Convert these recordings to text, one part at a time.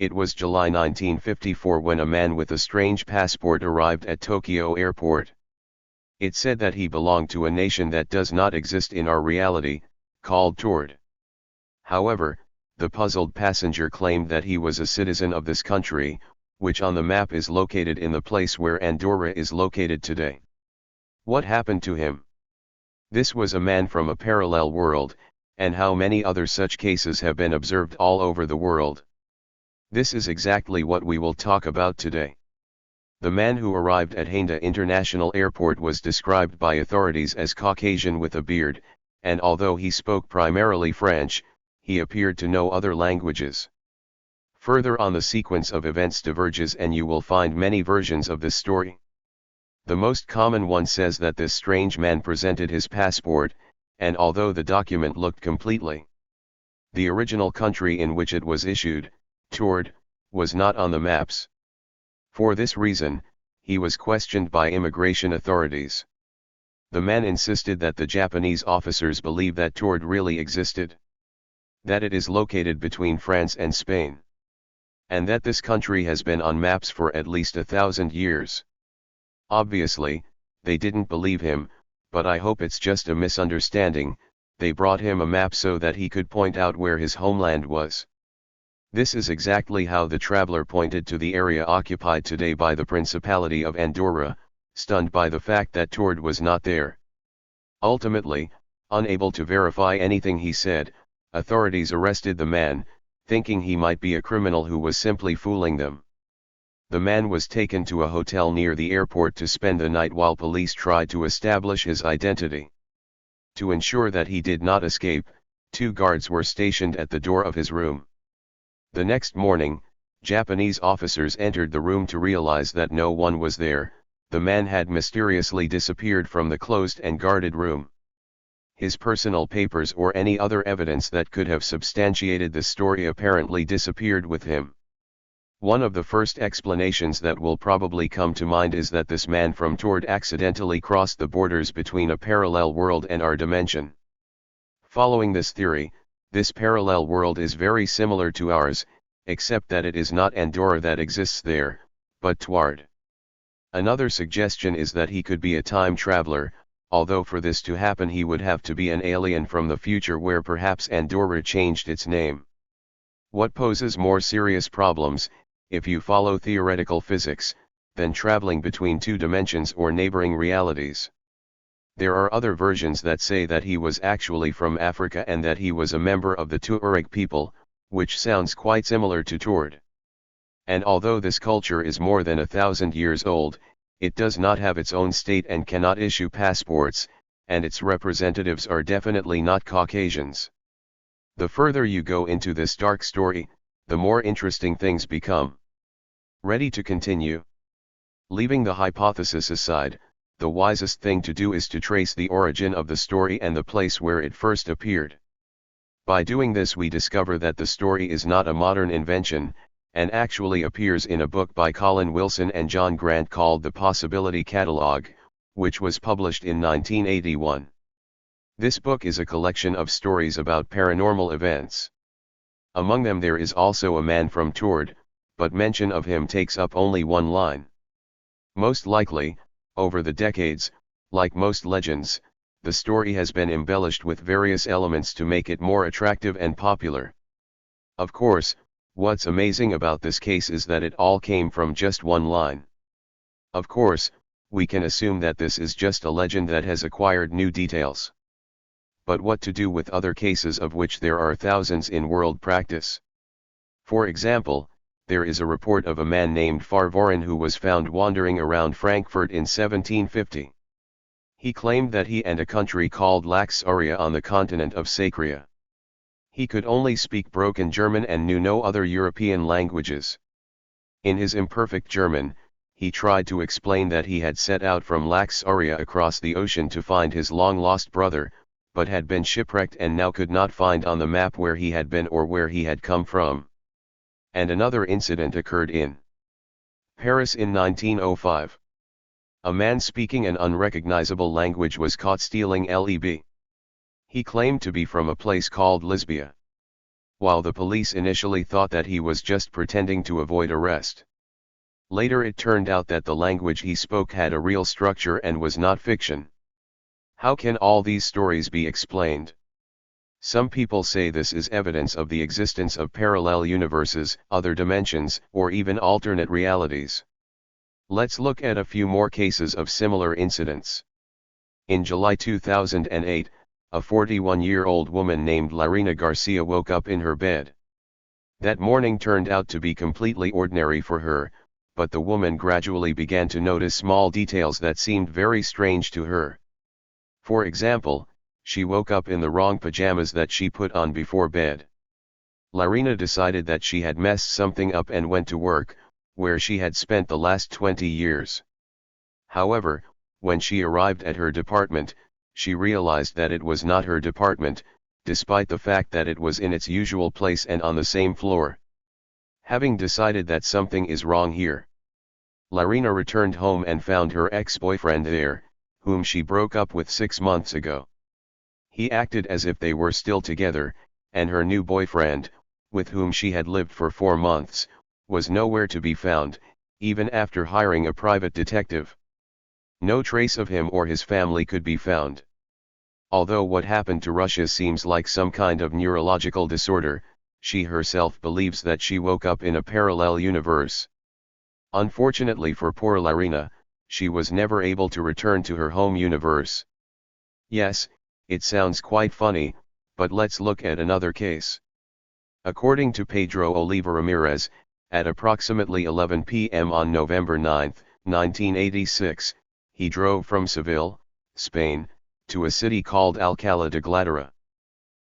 It was July 1954 when a man with a strange passport arrived at Tokyo airport. It said that he belonged to a nation that does not exist in our reality, called Tord. However, the puzzled passenger claimed that he was a citizen of this country, which on the map is located in the place where Andorra is located today. What happened to him? This was a man from a parallel world, and how many other such cases have been observed all over the world? This is exactly what we will talk about today. The man who arrived at Haneda International Airport was described by authorities as Caucasian with a beard, and although he spoke primarily French, he appeared to know other languages. Further on, the sequence of events diverges and you will find many versions of this story. The most common one says that this strange man presented his passport, and although the document looked completely the original country in which it was issued, Tord, was not on the maps. For this reason, he was questioned by immigration authorities. The man insisted that the Japanese officers believe that Tord really existed, that it is located between France and Spain, and that this country has been on maps for at least 1,000 years. Obviously, they didn't believe him, but I hope it's just a misunderstanding. They brought him a map so that he could point out where his homeland was. This is exactly how the traveler pointed to the area occupied today by the Principality of Andorra, stunned by the fact that Tord was not there. Ultimately, unable to verify anything he said, authorities arrested the man, thinking he might be a criminal who was simply fooling them. The man was taken to a hotel near the airport to spend the night while police tried to establish his identity. To ensure that he did not escape, 2 guards were stationed at the door of his room. The next morning, Japanese officers entered the room to realize that no one was there. The man had mysteriously disappeared from the closed and guarded room. His personal papers or any other evidence that could have substantiated the story apparently disappeared with him. One of the first explanations that will probably come to mind is that this man from Tord accidentally crossed the borders between a parallel world and our dimension. Following this theory, this parallel world is very similar to ours, except that it is not Andorra that exists there, but Tord. Another suggestion is that he could be a time traveler, although for this to happen he would have to be an alien from the future where perhaps Andorra changed its name. What poses more serious problems, if you follow theoretical physics, than traveling between 2 dimensions or neighboring realities? There are other versions that say that he was actually from Africa and that he was a member of the Tuareg people, which sounds quite similar to Tord. And although this culture is more than 1,000 years old, it does not have its own state and cannot issue passports, and its representatives are definitely not Caucasians. The further you go into this dark story, the more interesting things become. Ready to continue? Leaving the hypothesis aside, the wisest thing to do is to trace the origin of the story and the place where it first appeared. By doing this we discover that the story is not a modern invention, and actually appears in a book by Colin Wilson and John Grant called The Possibility Catalog, which was published in 1981. This book is a collection of stories about paranormal events. Among them there is also a man from Tord, but mention of him takes up only 1 line. Most likely, over the decades, like most legends, the story has been embellished with various elements to make it more attractive and popular. Of course, what's amazing about this case is that it all came from just 1 line. Of course, we can assume that this is just a legend that has acquired new details. But what to do with other cases of which there are thousands in world practice? For example, there is a report of a man named Farvoren who was found wandering around Frankfurt in 1750. He claimed that he and a country called Laxaria on the continent of Sacria. He could only speak broken German and knew no other European languages. In his imperfect German, he tried to explain that he had set out from Laxaria across the ocean to find his long-lost brother, but had been shipwrecked and now could not find on the map where he had been or where he had come from. And another incident occurred in Paris in 1905. A man speaking an unrecognizable language was caught stealing LEB. He claimed to be from a place called Lisbia. while the police initially thought that he was just pretending to avoid arrest. Later it turned out that the language he spoke had a real structure and was not fiction. How can all these stories be explained? Some people say this is evidence of the existence of parallel universes, other dimensions, or even alternate realities. Let's look at a few more cases of similar incidents. In July 2008, a 41-year-old woman named Larina Garcia woke up in her bed. That morning turned out to be completely ordinary for her, but the woman gradually began to notice small details that seemed very strange to her. For example, she woke up in the wrong pajamas that she put on before bed. Larina decided that she had messed something up and went to work, where she had spent the last 20 years. However, when she arrived at her department, she realized that it was not her department, despite the fact that it was in its usual place and on the same floor. Having decided that something is wrong here, Larina returned home and found her ex-boyfriend there, whom she broke up with 6 months ago. He acted as if they were still together, and her new boyfriend, with whom she had lived for 4 months, was nowhere to be found, even after hiring a private detective. No trace of him or his family could be found. Although what happened to Russia seems like some kind of neurological disorder, she herself believes that she woke up in a parallel universe. Unfortunately for poor Larina, she was never able to return to her home universe. Yes, it sounds quite funny, but let's look at another case. According to Pedro Oliva Ramirez, at approximately 11 p.m. on November 9, 1986, he drove from Seville, Spain, to a city called Alcalá de Guadarrama.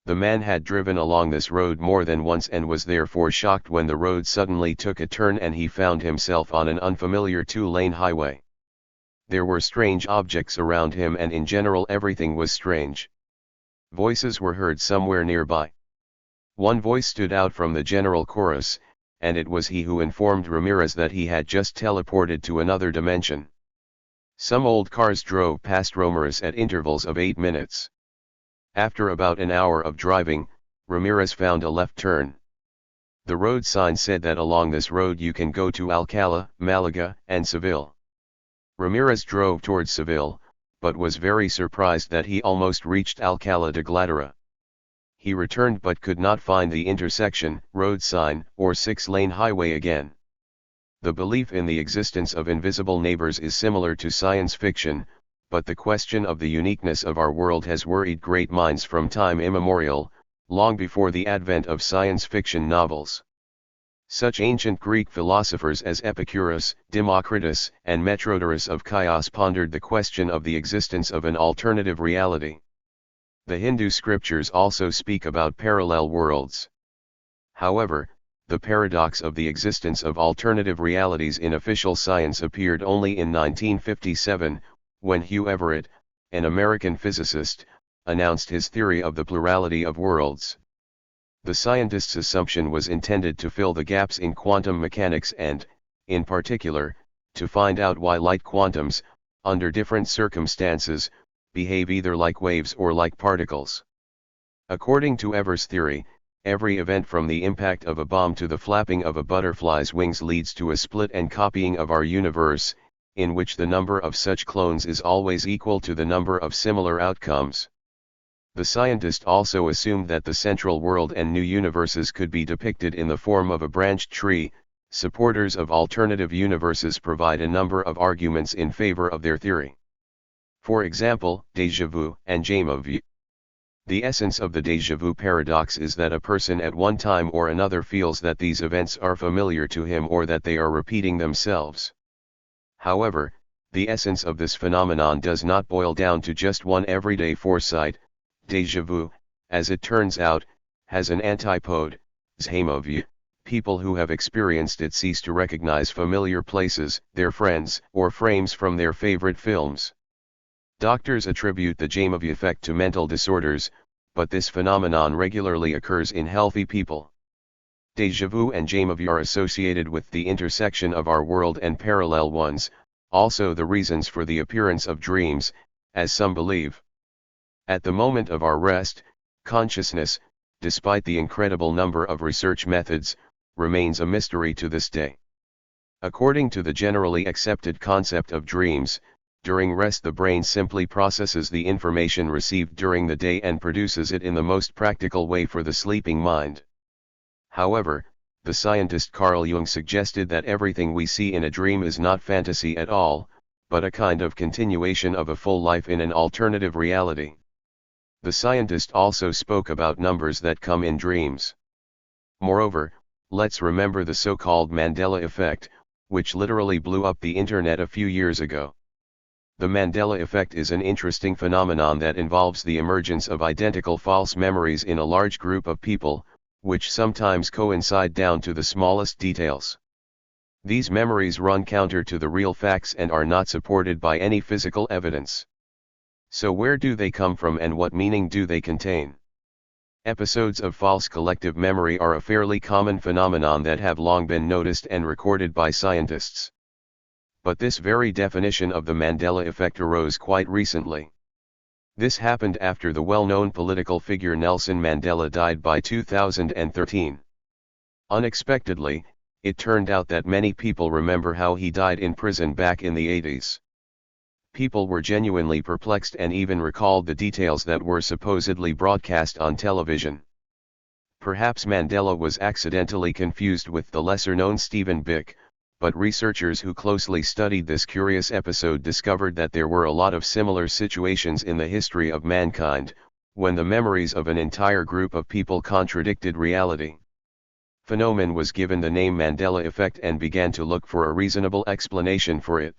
The man had driven along this road more than once and was therefore shocked when the road suddenly took a turn and he found himself on an unfamiliar 2-lane highway. There were strange objects around him and in general everything was strange. Voices were heard somewhere nearby. One voice stood out from the general chorus, and it was he who informed Ramirez that he had just teleported to another dimension. Some old cars drove past Ramirez at intervals of 8 minutes. After about an hour of driving, Ramirez found a left turn. The road sign said that along this road you can go to Alcalá, Malaga, and Seville. Ramirez drove towards Seville, but was very surprised that he almost reached Alcalá de Guadarrama. He returned but could not find the intersection, road sign, or 6-lane highway again. The belief in the existence of invisible neighbors is similar to science fiction, but the question of the uniqueness of our world has worried great minds from time immemorial, long before the advent of science fiction novels. Such ancient Greek philosophers as Epicurus, Democritus, and Metrodorus of Chios pondered the question of the existence of an alternative reality. The Hindu scriptures also speak about parallel worlds. However, the paradox of the existence of alternative realities in official science appeared only in 1957, when Hugh Everett, an American physicist, announced his theory of the plurality of worlds. The scientist's assumption was intended to fill the gaps in quantum mechanics and, in particular, to find out why light quantums, under different circumstances, behave either like waves or like particles. According to Everett's theory, every event from the impact of a bomb to the flapping of a butterfly's wings leads to a split and copying of our universe, in which the number of such clones is always equal to the number of similar outcomes. The scientist also assumed that the central world and new universes could be depicted in the form of a branched tree. Supporters of alternative universes provide a number of arguments in favor of their theory. For example, déjà vu and déjà vu. The essence of the déjà vu paradox is that a person at one time or another feels that these events are familiar to him or that they are repeating themselves. However, the essence of this phenomenon does not boil down to just one everyday foresight. Déjà vu, as it turns out, has an antipode, déjà vu. People who have experienced it cease to recognize familiar places, their friends, or frames from their favorite films. Doctors attribute the déjà vu effect to mental disorders, but this phenomenon regularly occurs in healthy people. Déjà vu and déjà vu are associated with the intersection of our world and parallel ones, also the reasons for the appearance of dreams, as some believe. At the moment of our rest, consciousness, despite the incredible number of research methods, remains a mystery to this day. According to the generally accepted concept of dreams, during rest the brain simply processes the information received during the day and produces it in the most practical way for the sleeping mind. However, the scientist Carl Jung suggested that everything we see in a dream is not fantasy at all, but a kind of continuation of a full life in an alternative reality. The scientist also spoke about numbers that come in dreams. Moreover, let's remember the so-called Mandela effect, which literally blew up the internet a few years ago. The Mandela effect is an interesting phenomenon that involves the emergence of identical false memories in a large group of people, which sometimes coincide down to the smallest details. These memories run counter to the real facts and are not supported by any physical evidence. So where do they come from and what meaning do they contain? Episodes of false collective memory are a fairly common phenomenon that have long been noticed and recorded by scientists. But this very definition of the Mandela effect arose quite recently. This happened after the well-known political figure Nelson Mandela died by 2013. Unexpectedly, it turned out that many people remember how he died in prison back in the 80s. People were genuinely perplexed and even recalled the details that were supposedly broadcast on television. Perhaps Mandela was accidentally confused with the lesser-known Stephen Biko, but researchers who closely studied this curious episode discovered that there were a lot of similar situations in the history of mankind, when the memories of an entire group of people contradicted reality. Phenomenon was given the name Mandela effect and began to look for a reasonable explanation for it.